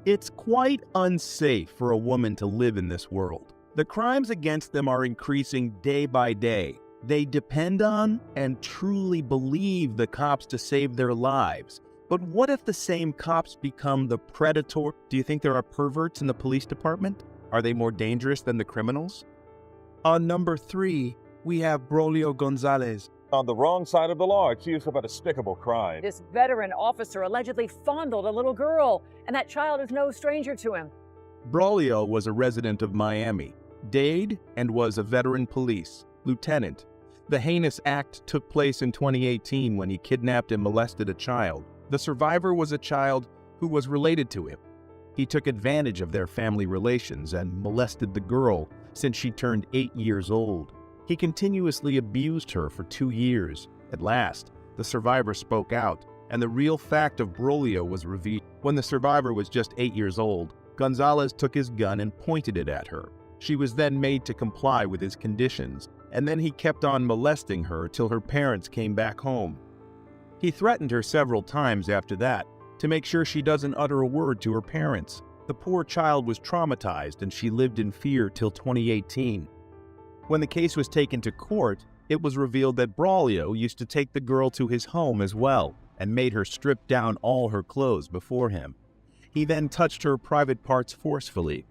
It's quite unsafe for a woman to live in this world. The crimes against them are increasing day by day. They depend on and truly believe the cops to save their lives. But what if the same cops become the predator? Do you think there are perverts in the police department? Are they more dangerous than the criminals? On number 3, we have Braulio Gonzalez. On the wrong side of the law, accused of a despicable crime. This veteran officer allegedly fondled a little girl, and that child is no stranger to him. Braulio was a resident of Miami, dated and was a veteran police lieutenant. The heinous act took place in 2018 when he kidnapped and molested a child. The survivor was a child who was related to him. He took advantage of their family relations and molested the girl since she turned 8 years old. He continuously abused her for 2 years. At last, the survivor spoke out, and the real fact of Braulio was revealed. When the survivor was just 8 years old, Gonzalez took his gun and pointed it at her. She was then made to comply with his conditions, and then he kept on molesting her till her parents came back home. He threatened her several times after that to make sure she doesn't utter a word to her parents. The poor child was traumatized and she lived in fear till 2018. When the case was taken to court, it was revealed that Braulio used to take the girl to his home as well and made her strip down all her clothes before him. He then touched her private parts forcefully.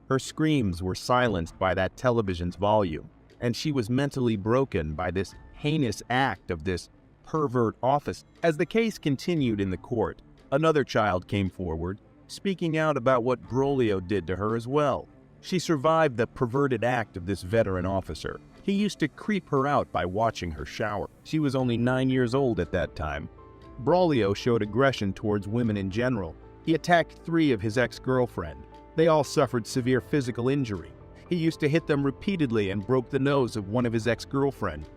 Her screams were silenced by that television's volume, and she was mentally broken by this heinous act of this pervert officer. As the case continued in the court, another child came forward, speaking out about what Braulio did to her as well. She survived the perverted act of this veteran officer. He used to creep her out by watching her shower. She was only 9 years old at that time. Braulio showed aggression towards women in general. He attacked 3 of his ex-girlfriends. They all suffered severe physical injury. He used to hit them repeatedly and broke the nose of one of his ex-girlfriends.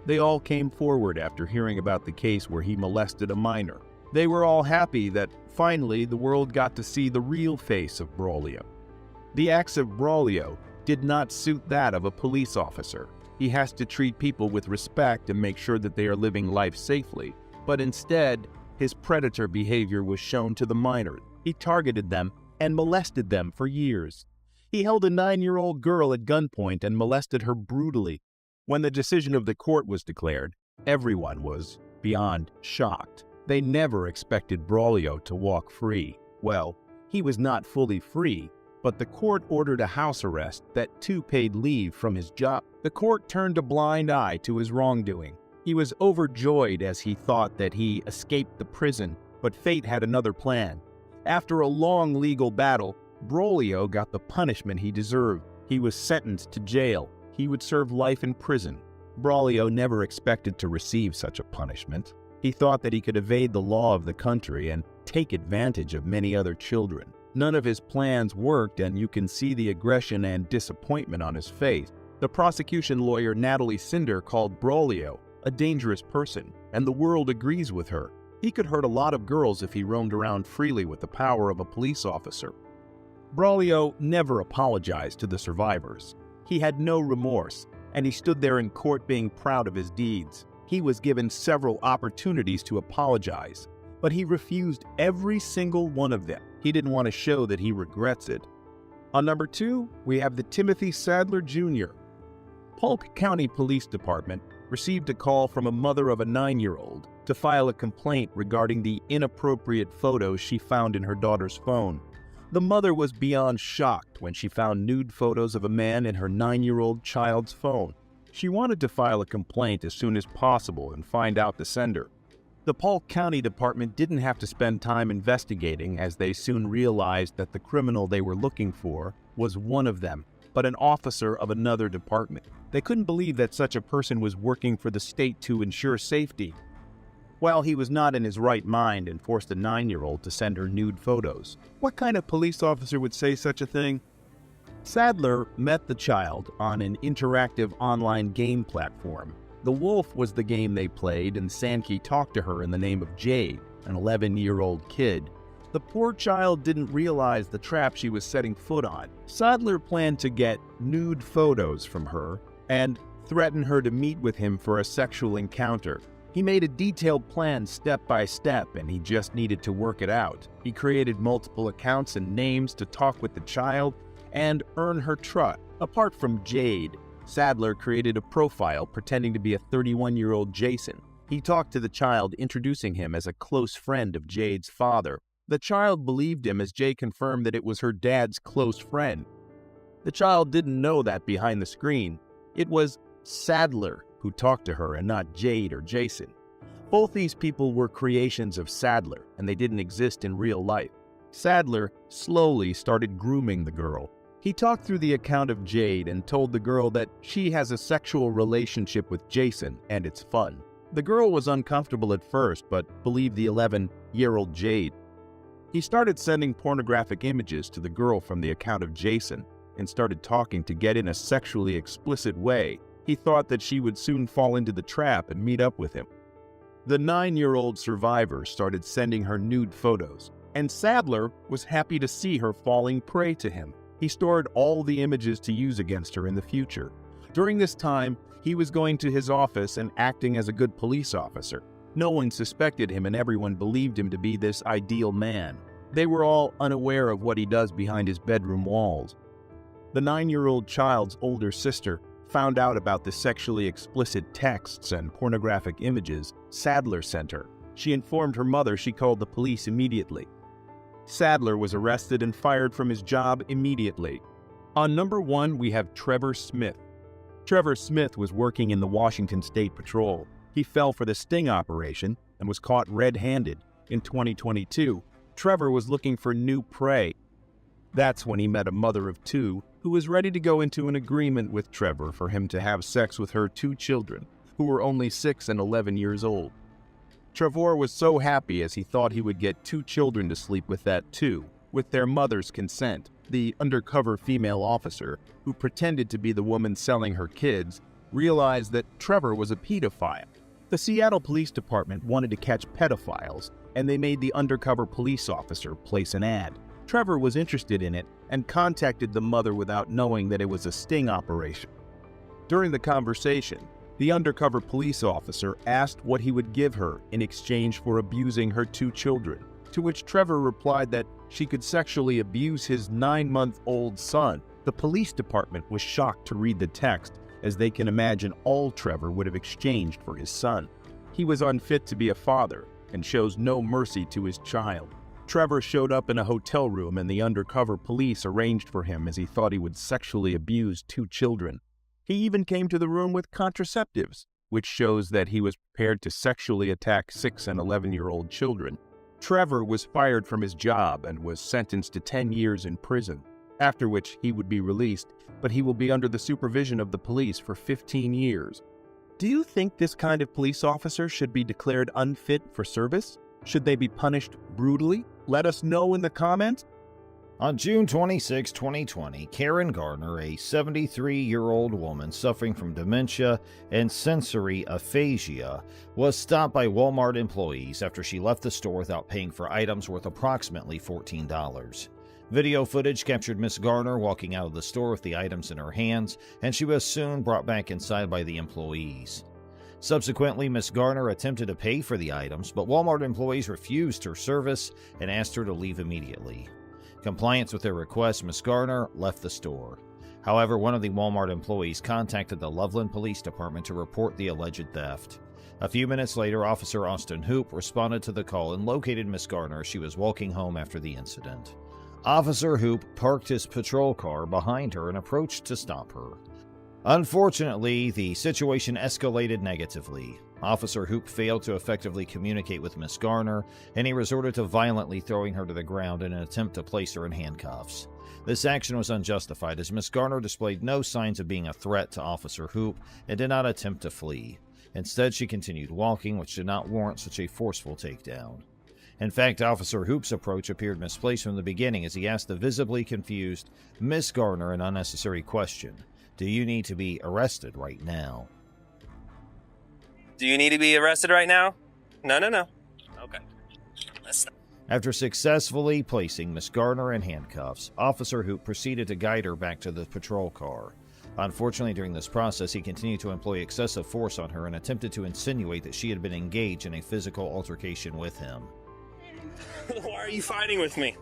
They all came forward after hearing about the case where he molested a minor. They were all happy that finally the world got to see the real face of Braulio. The acts of Braulio did not suit that of a police officer. He has to treat people with respect and make sure that they are living life safely. But instead, his predator behavior was shown to the minors. He targeted them and molested them for years. He held a 9-year-old girl at gunpoint and molested her brutally. When the decision of the court was declared, everyone was beyond shocked. They never expected Braulio to walk free. Well, he was not fully free, but the court ordered a house arrest that too paid leave from his job. The court turned a blind eye to his wrongdoing. He was overjoyed as he thought that he escaped the prison, but fate had another plan. After a long legal battle, Braulio got the punishment he deserved. He was sentenced to jail. He would serve life in prison. Braulio never expected to receive such a punishment. He thought that he could evade the law of the country and take advantage of many other children. None of his plans worked, and you can see the aggression and disappointment on his face. The prosecution lawyer Natalie Cinder called Braulio a dangerous person, and the world agrees with her. He could hurt a lot of girls if he roamed around freely with the power of a police officer. Braulio never apologized to the survivors. He had no remorse, and he stood there in court being proud of his deeds. He was given several opportunities to apologize, but he refused every single one of them. He didn't want to show that he regrets it. On number 2, we have the Timothy Sadler Jr. Polk County Police Department received a call from a mother of a 9-year-old to file a complaint regarding the inappropriate photos she found in her daughter's phone. The mother was beyond shocked when she found nude photos of a man in her 9-year-old child's phone. She wanted to file a complaint as soon as possible and find out the sender. The Polk County Department didn't have to spend time investigating, as they soon realized that the criminal they were looking for was one of them, but an officer of another department. They couldn't believe that such a person was working for the state to ensure safety. Well, he was not in his right mind and forced a 9-year-old to send her nude photos. What kind of police officer would say such a thing? Sadler met the child on an interactive online game platform. The Wolf was the game they played, and Sankey talked to her in the name of Jade, an 11-year-old kid. The poor child didn't realize the trap she was setting foot on. Sadler planned to get nude photos from her and threaten her to meet with him for a sexual encounter. He made a detailed plan step by step, and he just needed to work it out. He created multiple accounts and names to talk with the child and earn her trust. Apart from Jade, Sadler created a profile pretending to be a 31-year-old Jason. He talked to the child, introducing him as a close friend of Jade's father. The child believed him as Jay confirmed that it was her dad's close friend. The child didn't know that behind the screen, it was Sadler who talked to her and not Jade or Jason. Both these people were creations of Sadler, and they didn't exist in real life. Sadler slowly started grooming the girl. He talked through the account of Jade and told the girl that she has a sexual relationship with Jason and it's fun. The girl was uncomfortable at first, but believed the 11-year-old Jade. He started sending pornographic images to the girl from the account of Jason and started talking to get in a sexually explicit way. He thought that she would soon fall into the trap and meet up with him. The 9-year-old survivor started sending her nude photos, and Sadler was happy to see her falling prey to him. He stored all the images to use against her in the future. During this time, he was going to his office and acting as a good police officer. No one suspected him and everyone believed him to be this ideal man. They were all unaware of what he does behind his bedroom walls. The 9-year-old child's older sister found out about the sexually explicit texts and pornographic images Sadler sent her. She informed her mother. She called the police immediately. Sadler was arrested and fired from his job immediately. On number 1, we have Trevor Smith. Trevor Smith was working in the Washington State Patrol. He fell for the sting operation and was caught red-handed. In 2022, Trevor was looking for new prey. That's when he met a mother of 2 who was ready to go into an agreement with Trevor for him to have sex with her 2 children, who were only 6 and 11 years old. Trevor was so happy as he thought he would get 2 children to sleep with that too, with their mother's consent. The undercover female officer, who pretended to be the woman selling her kids, realized that Trevor was a pedophile. The Seattle Police Department wanted to catch pedophiles, and they made the undercover police officer place an ad. Trevor was interested in it and contacted the mother without knowing that it was a sting operation. During the conversation, the undercover police officer asked what he would give her in exchange for abusing her 2 children, to which Trevor replied that she could sexually abuse his 9-month-old son. The police department was shocked to read the text, as they can imagine all Trevor would have exchanged for his son. He was unfit to be a father and shows no mercy to his child. Trevor showed up in a hotel room and the undercover police arranged for him as he thought he would sexually abuse 2 children. He even came to the room with contraceptives, which shows that he was prepared to sexually attack 6 and 11-year-old children. Trevor was fired from his job and was sentenced to 10 years in prison, after which he would be released, but he will be under the supervision of the police for 15 years. Do you think this kind of police officer should be declared unfit for service? Should they be punished brutally? Let us know in the comments. On June 26, 2020, Karen Garner, a 73-year-old woman suffering from dementia and sensory aphasia, was stopped by Walmart employees after she left the store without paying for items worth approximately $14. Video footage captured Miss Garner walking out of the store with the items in her hands, and she was soon brought back inside by the employees. Subsequently, Miss Garner attempted to pay for the items, but Walmart employees refused her service and asked her to leave immediately. Compliance with their request, Miss Garner left the store. However, one of the Walmart employees contacted the Loveland Police Department to report the alleged theft. A few minutes later, Officer Austin Hoop responded to the call and located Miss Garner as she was walking home after the incident. Officer Hoop parked his patrol car behind her and approached to stop her. Unfortunately, the situation escalated negatively. Officer Hoop failed to effectively communicate with Miss Garner, and he resorted to violently throwing her to the ground in an attempt to place her in handcuffs. This action was unjustified, as Miss Garner displayed no signs of being a threat to Officer Hoop and did not attempt to flee. Instead, she continued walking, which did not warrant such a forceful takedown. In fact, Officer Hoop's approach appeared misplaced from the beginning, as he asked the visibly confused Miss Garner an unnecessary question. Do you need to be arrested right now? Do you need to be arrested right now? No. Okay. After successfully placing Miss Garner in handcuffs, Officer Hoop proceeded to guide her back to the patrol car. Unfortunately, during this process, he continued to employ excessive force on her and attempted to insinuate that she had been engaged in a physical altercation with him. Why are you fighting with me?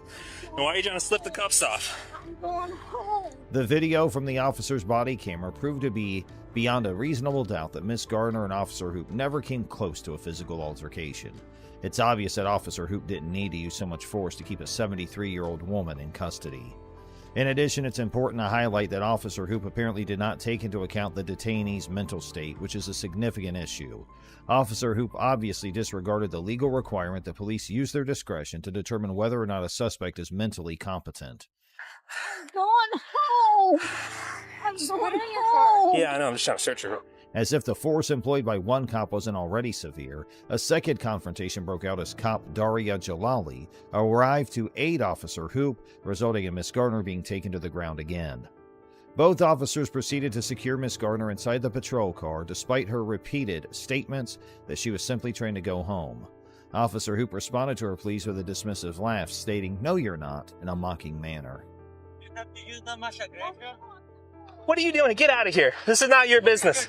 And why are you trying to slip the cuffs off? I'm going home. The video from the officer's body camera proved to be beyond a reasonable doubt that Miss Gardner and Officer Hoop never came close to a physical altercation. It's obvious that Officer Hoop didn't need to use so much force to keep a 73-year-old woman in custody. In addition, it's important to highlight that Officer Hoop apparently did not take into account the detainee's mental state, which is a significant issue. Officer Hoop obviously disregarded the legal requirement that police use their discretion to determine whether or not a suspect is mentally competent. I'm going home. I'm going home. Yeah, I know. I'm just trying to search her. As if the force employed by one cop wasn't already severe, a second confrontation broke out as cop Daria Jalali arrived to aid Officer Hoop, resulting in Miss Gardner being taken to the ground again. Both officers proceeded to secure Miss Gardner inside the patrol car, despite her repeated statements that she was simply trying to go home. Officer Hoop responded to her pleas with a dismissive laugh, stating, "No, you're not," in a mocking manner. What are you doing? Get out of here. This is not your business.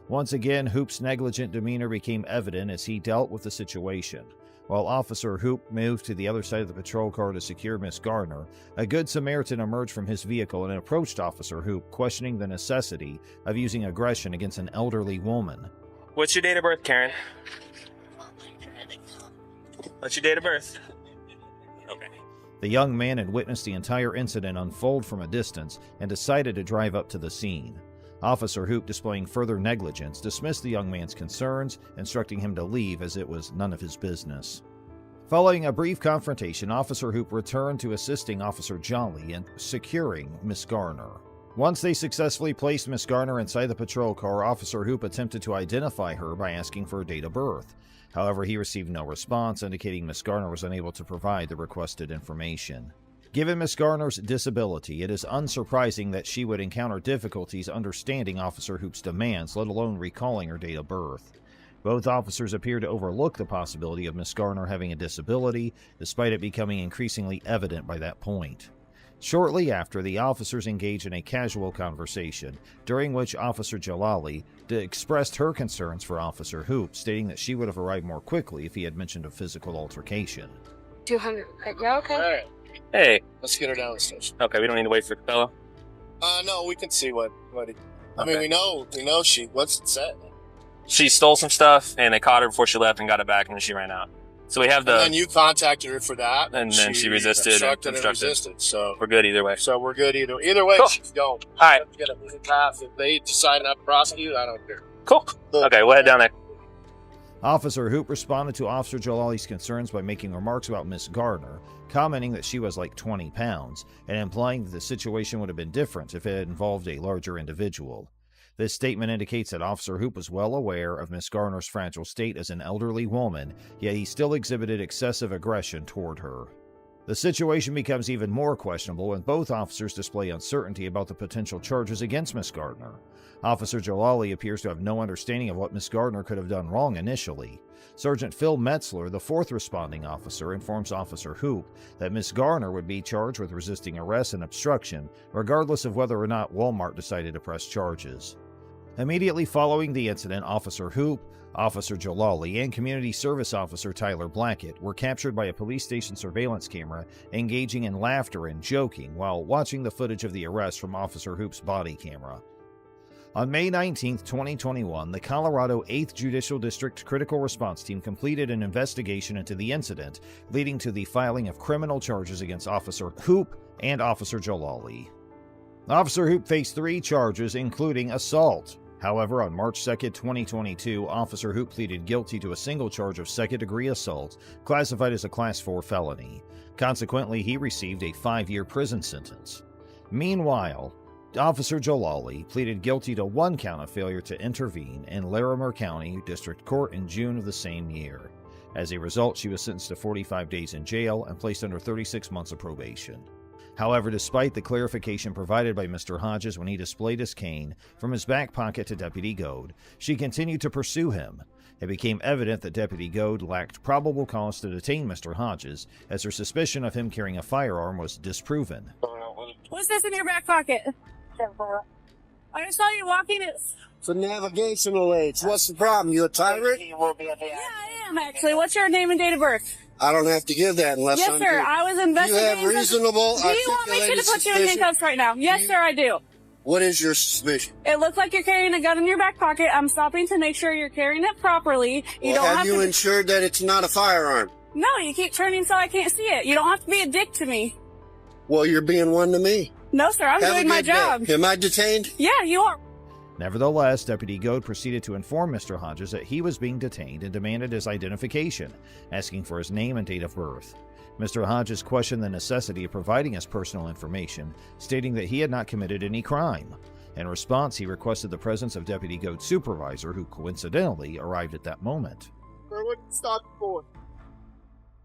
Once again, Hoop's negligent demeanor became evident as he dealt with the situation. While Officer Hoop moved to the other side of the patrol car to secure Miss Gardner, a Good Samaritan emerged from his vehicle and approached Officer Hoop, questioning the necessity of using aggression against an elderly woman. What's your date of birth, Karen? What's your date of birth? Okay. The young man had witnessed the entire incident unfold from a distance and decided to drive up to the scene. Officer Hoop, displaying further negligence, dismissed the young man's concerns, instructing him to leave as it was none of his business. Following a brief confrontation, Officer Hoop returned to assisting Officer Jolly in securing Miss Gardner. Once they successfully placed Miss Gardner inside the patrol car, Officer Hoop attempted to identify her by asking for her date of birth. However, he received no response, indicating Miss Gardner was unable to provide the requested information. Given Miss Gardner's disability, it is unsurprising that she would encounter difficulties understanding Officer Hoop's demands, let alone recalling her date of birth. Both officers appear to overlook the possibility of Miss Gardner having a disability, despite it becoming increasingly evident by that point. Shortly after, the officers engaged in a casual conversation, during which Officer Jalali expressed her concerns for Officer Hoop, stating that she would have arrived more quickly if he had mentioned a physical altercation. 200. Yeah, okay. All right, Hey. let's get her down the stairs. Okay, we don't need to wait for the fellow. No, we can see what he. I Okay. mean, we know she. What's it said? She stole some stuff, and they caught her before she left and got it back, and then she ran out. So we have And then you contacted her for that, And then she resisted and obstructed and obstructed. resisted. So we're good either way. we're good either way. Cool. She's going. All right. Get a path. If they decide not to prosecute, I don't care. Cool. Okay, we'll head down there. Officer Hoop responded to Officer Jalali's concerns by making remarks about Miss Gardner, commenting that she was like 20 pounds, and implying that the situation would have been different if it had involved a larger individual. This statement indicates that Officer Hoop was well aware of Miss Gardner's fragile state as an elderly woman, yet he still exhibited excessive aggression toward her. The situation becomes even more questionable when both officers display uncertainty about the potential charges against Miss Gardner. Officer Jalali appears to have no understanding of what Miss Gardner could have done wrong initially. Sergeant Phil Metzler, the fourth responding officer, informs Officer Hoop that Miss Gardner would be charged with resisting arrest and obstruction, regardless of whether or not Walmart decided to press charges. Immediately following the incident, Officer Hoop, Officer Jalali, and Community Service Officer Tyler Blackett were captured by a police station surveillance camera, engaging in laughter and joking while watching the footage of the arrest from Officer Hoop's body camera. On May 19, 2021, the Colorado 8th Judicial District Critical Response Team completed an investigation into the incident, leading to the filing of criminal charges against Officer Hoop and Officer Jalali. Officer Hoop faced 3 charges, including assault. However, on March 2, 2022, Officer Hoop pleaded guilty to a single charge of second-degree assault, classified as a Class 4 felony. Consequently, he received a 5-year prison sentence. Meanwhile, Officer Jalali pleaded guilty to 1 count of failure to intervene in Larimer County District Court in June of the same year. As a result, she was sentenced to 45 days in jail and placed under 36 months of probation. However, despite the clarification provided by Mr. Hodges when he displayed his cane from his back pocket to Deputy Goad, she continued to pursue him. It became evident that Deputy Goad lacked probable cause to detain Mr. Hodges, as her suspicion of him carrying a firearm was disproven. What's this in your back pocket? I just saw you walking it. It's a navigational aids. What's the problem? You a tyrant? Yeah, I am actually. What's your name and date of birth? I don't have to give that unless Yes, I'm sir. here. I was You investigating. have reasonable, Do you want me to articulated put you in suspicion. handcuffs right now? Yes, sir, I do. What is your suspicion? It looks like you're carrying a gun in your back pocket. I'm stopping to make sure you're carrying it properly. You Well, don't have have you to. ensured that it's not a firearm? No, you keep turning so I can't see it. You don't have to be a dick to me. Well, you're being one to me. No, sir, I'm Have a doing my good day. job. Am I detained? Yeah, you are. Nevertheless, Deputy Goad proceeded to inform Mr. Hodges that he was being detained and demanded his identification, asking for his name and date of birth. Mr. Hodges questioned the necessity of providing his personal information, stating that he had not committed any crime. In response, he requested the presence of Deputy Goad's supervisor, who coincidentally arrived at that moment. What did you stop for?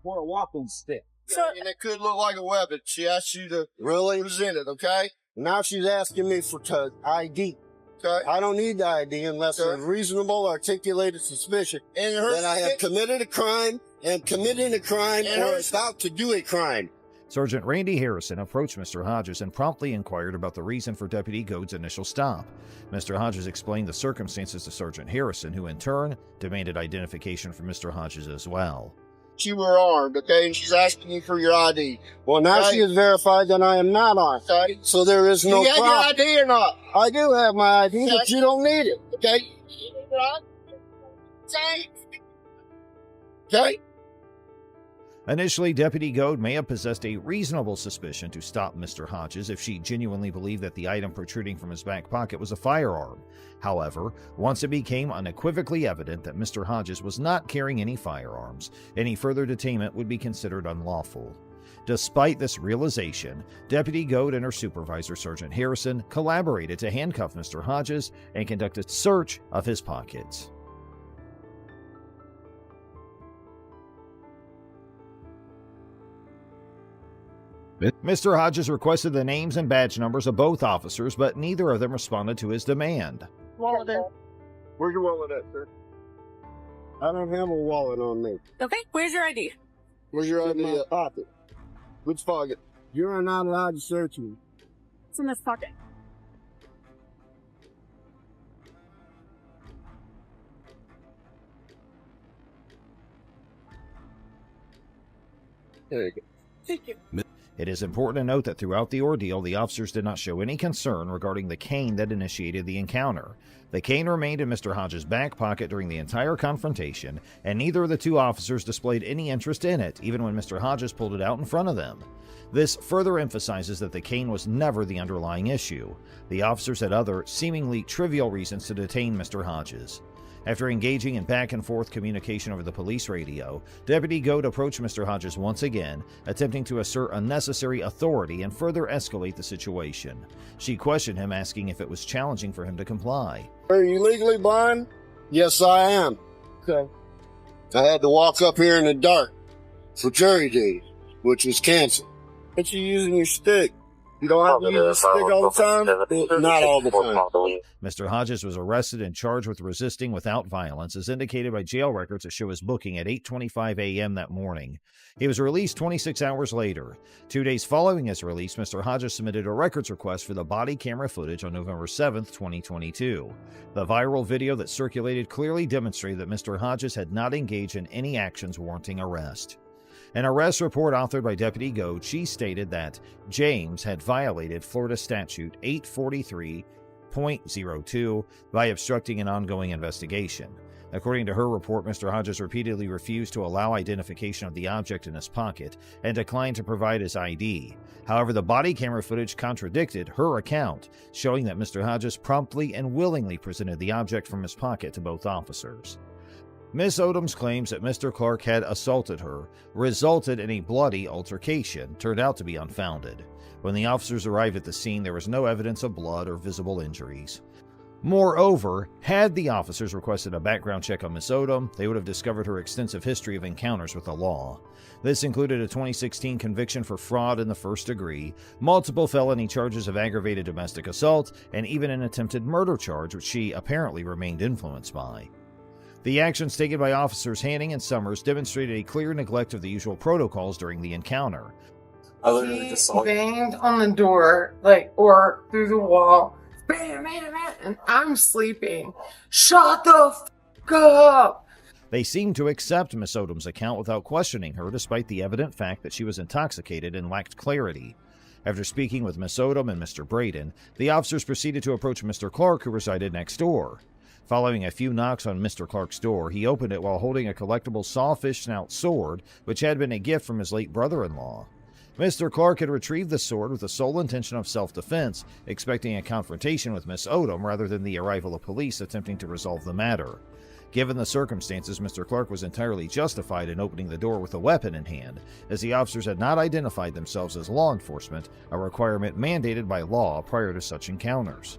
For a walking stick. And it could look like a weapon. She asked you to Really? present it, okay? Now she's asking me for ID. Okay. I don't need the ID unless Okay. there's reasonable, articulated suspicion And her that I have committed a crime, and committing a crime, And or her- about to do a crime. Sergeant Randy Harrison approached Mr. Hodges and promptly inquired about the reason for Deputy Goad's initial stop. Mr. Hodges explained the circumstances to Sergeant Harrison, who in turn demanded identification from Mr. Hodges as well. you were armed, okay? And she's asking you for your ID. Well, now Okay. she has verified that I am not armed. Okay. So there is no you have problem. your ID or not? I do have my ID, but Okay. you don't need it. Okay. Okay. Initially, Deputy Goad may have possessed a reasonable suspicion to stop Mr. Hodges if she genuinely believed that the item protruding from his back pocket was a firearm. However, once it became unequivocally evident that Mr. Hodges was not carrying any firearms, any further detainment would be considered unlawful. Despite this realization, Deputy Goad and her supervisor, Sergeant Harrison, collaborated to handcuff Mr. Hodges and conduct a search of his pockets. Mr. Hodges requested the names and badge numbers of both officers, but neither of them responded to his demand. Wallet there. Where's your wallet at, sir? I don't have a wallet on me. Okay, where's your ID? Where's your It's in ID my at? pocket. Which pocket? You are not allowed to search me. It's in this pocket. There you go. Thank you. It is important to note that throughout the ordeal, the officers did not show any concern regarding the cane that initiated the encounter. The cane remained in Mr. Hodges' back pocket during the entire confrontation, and neither of the two officers displayed any interest in it, even when Mr. Hodges pulled it out in front of them. This further emphasizes that the cane was never the underlying issue. The officers had other, seemingly trivial reasons to detain Mr. Hodges. After engaging in back-and-forth communication over the police radio, Deputy Goad approached Mr. Hodges once again, attempting to assert unnecessary authority and further escalate the situation. She questioned him, asking if it was challenging for him to comply. Are you legally blind? Yes, I am. Okay. I had to walk up here in the dark for jury duty, which was canceled. But you're using your stick. You don't have to use a stick all the time? Not all the time. Mr. Hodges was arrested and charged with resisting without violence, as indicated by jail records that show his booking at 8:25 a.m. that morning. He was released 26 hours later. 2 days following his release, Mr. Hodges submitted a records request for the body camera footage on November 7, 2022. The viral video that circulated clearly demonstrated that Mr. Hodges had not engaged in any actions warranting arrest. An arrest report authored by Deputy Goad, she stated that James had violated Florida Statute 843.02 by obstructing an ongoing investigation. According to her report, Mr. Hodges repeatedly refused to allow identification of the object in his pocket and declined to provide his ID. However, the body camera footage contradicted her account, showing that Mr. Hodges promptly and willingly presented the object from his pocket to both officers. Miss Odom's claims that Mr. Clark had assaulted her, resulted in a bloody altercation, turned out to be unfounded. When the officers arrived at the scene, there was no evidence of blood or visible injuries. Moreover, had the officers requested a background check on Miss Odom, they would have discovered her extensive history of encounters with the law. This included a 2016 conviction for fraud in the first degree, multiple felony charges of aggravated domestic assault, and even an attempted murder charge, which she apparently remained influenced by. The actions taken by officers Hanning and Summers demonstrated a clear neglect of the usual protocols during the encounter. He banged on the door, or through the wall, bam, bam, bam, and I'm sleeping. Shut the f up! They seemed to accept Miss Odom's account without questioning her, despite the evident fact that she was intoxicated and lacked clarity. After speaking with Miss Odom and Mr. Braden, the officers proceeded to approach Mr. Clark, who resided next door. Following a few knocks on Mr. Clark's door, he opened it while holding a collectible sawfish snout sword, which had been a gift from his late brother-in-law. Mr. Clark had retrieved the sword with the sole intention of self-defense, expecting a confrontation with Miss Odom rather than the arrival of police attempting to resolve the matter. Given the circumstances, Mr. Clark was entirely justified in opening the door with a weapon in hand, as the officers had not identified themselves as law enforcement, a requirement mandated by law prior to such encounters.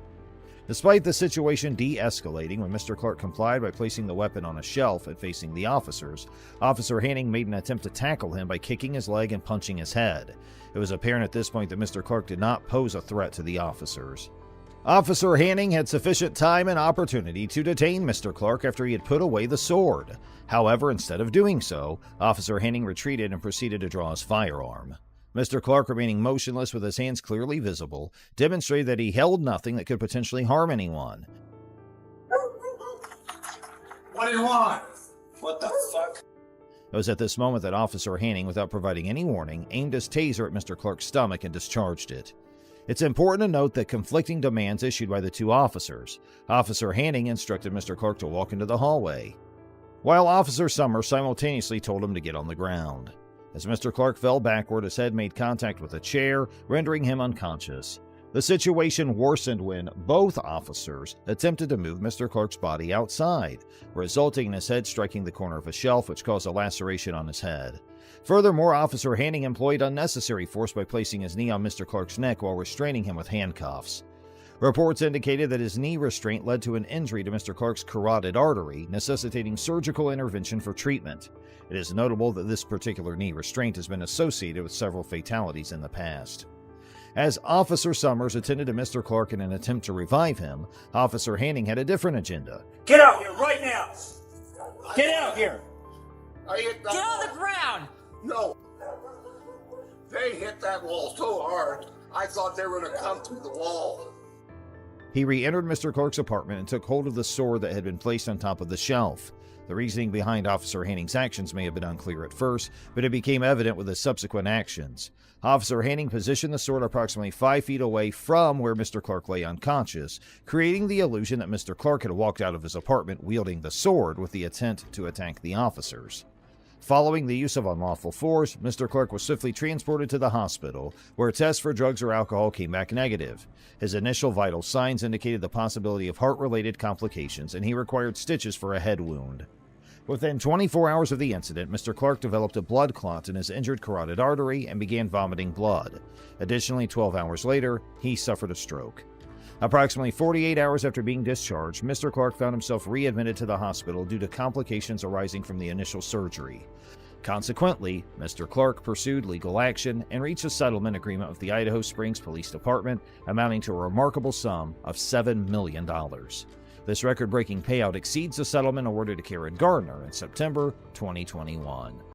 Despite the situation de-escalating when Mr. Clark complied by placing the weapon on a shelf and facing the officers, Officer Hanning made an attempt to tackle him by kicking his leg and punching his head. It was apparent at this point that Mr. Clark did not pose a threat to the officers. Officer Hanning had sufficient time and opportunity to detain Mr. Clark after he had put away the sword. However, instead of doing so, Officer Hanning retreated and proceeded to draw his firearm. Mr. Clark, remaining motionless with his hands clearly visible, demonstrated that he held nothing that could potentially harm anyone. What do you want? What the fuck? It was at this moment that Officer Hanning, without providing any warning, aimed his taser at Mr. Clark's stomach and discharged it. It's important to note the conflicting demands issued by the two officers. Officer Hanning instructed Mr. Clark to walk into the hallway, while Officer Summers simultaneously told him to get on the ground. As Mr. Clark fell backward, his head made contact with a chair, rendering him unconscious. The situation worsened when both officers attempted to move Mr. Clark's body outside, resulting in his head striking the corner of a shelf, which caused a laceration on his head. Furthermore, Officer Hanning employed unnecessary force by placing his knee on Mr. Clark's neck while restraining him with handcuffs. Reports indicated that his knee restraint led to an injury to Mr. Clark's carotid artery, necessitating surgical intervention for treatment. It is notable that this particular knee restraint has been associated with several fatalities in the past. As Officer Summers attended to Mr. Clark in an attempt to revive him, Officer Hanning had a different agenda. Get out here right now! Get out here! Get on the ground! No. They hit that wall so hard, I thought they were going to come through the wall. He re-entered Mr. Clark's apartment and took hold of the sword that had been placed on top of the shelf. The reasoning behind Officer Hanning's actions may have been unclear at first, but it became evident with his subsequent actions. Officer Hanning positioned the sword approximately 5 feet away from where Mr. Clark lay unconscious, creating the illusion that Mr. Clark had walked out of his apartment wielding the sword with the intent to attack the officers. Following the use of unlawful force, Mr. Clark was swiftly transported to the hospital, where tests for drugs or alcohol came back negative. His initial vital signs indicated the possibility of heart-related complications, and he required stitches for a head wound. Within 24 hours of the incident, Mr. Clark developed a blood clot in his injured carotid artery and began vomiting blood. Additionally, 12 hours later, he suffered a stroke. Approximately 48 hours after being discharged, Mr. Clark found himself readmitted to the hospital due to complications arising from the initial surgery. Consequently, Mr. Clark pursued legal action and reached a settlement agreement with the Idaho Springs Police Department, amounting to a remarkable sum of $7 million. This record-breaking payout exceeds the settlement awarded to Karen Gardner in September 2021.